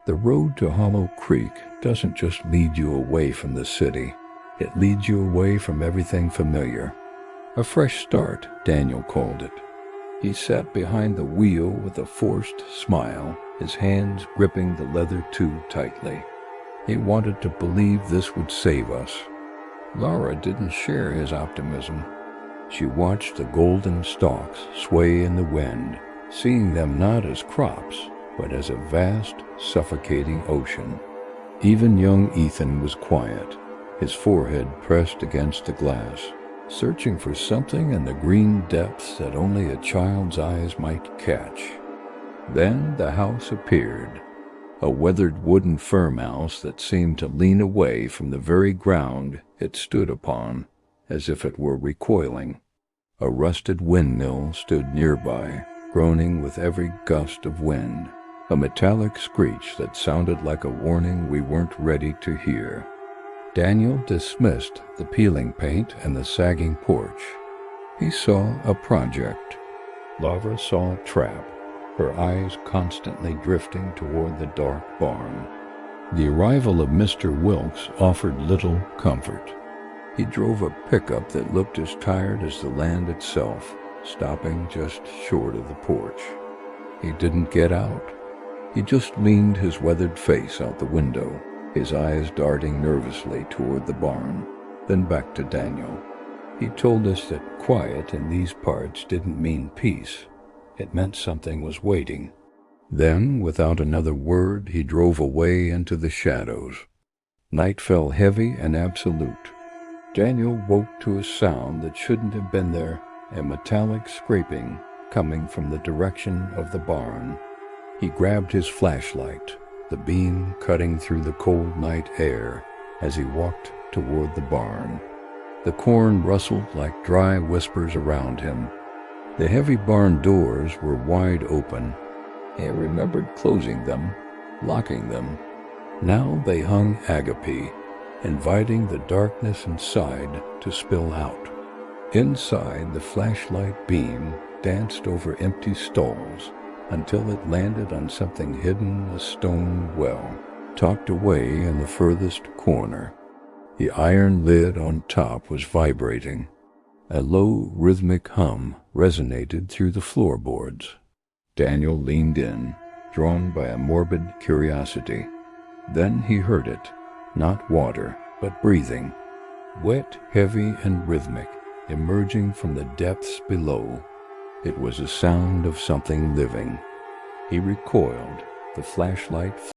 The road to Hollow Creek doesn't just lead you away from the city. It leads you away from everything familiar. A fresh start, Daniel called it. He sat behind the wheel with a forced smile, his hands gripping the leather tube tightly. He wanted to believe this would save us. Laura didn't share his optimism. She watched the golden stalks sway in the wind, seeing them not as crops, but as a vast, suffocating ocean. Even young Ethan was quiet, his forehead pressed against the glass, searching for something in the green depths that only a child's eyes might catch. Then the house appeared, a weathered wooden farmhouse that seemed to lean away from the very ground it stood upon, as if it were recoiling. A rusted windmill stood nearby, groaning with every gust of wind, a metallic screech that sounded like a warning we weren't ready to hear. Daniel dismissed the peeling paint and the sagging porch. He saw a project. Laura saw a trap, her eyes constantly drifting toward the dark barn. The arrival of Mr. Wilkes offered little comfort. He drove a pickup that looked as tired as the land itself, stopping just short of the porch. He didn't get out. He just leaned his weathered face out the window, his eyes darting nervously toward the barn, then back to Daniel. He told us that quiet in these parts didn't mean peace. It meant something was waiting. Then, without another word, he drove away into the shadows. Night fell heavy and absolute. Daniel woke to a sound that shouldn't have been there, a metallic scraping coming from the direction of the barn. He grabbed his flashlight, the beam cutting through the cold night air as he walked toward the barn. The corn rustled like dry whispers around him. The heavy barn doors were wide open. He remembered closing them, locking them. Now they hung agape, inviting the darkness inside to spill out. Inside, the flashlight beam danced over empty stalls until it landed on something hidden, a stone well, tucked away in the furthest corner. The iron lid on top was vibrating. A low, rhythmic hum resonated through the floorboards. Daniel leaned in, drawn by a morbid curiosity. Then he heard it, not water, but breathing, wet, heavy, and rhythmic, emerging from the depths below. It was a sound of something living. He recoiled, the flashlight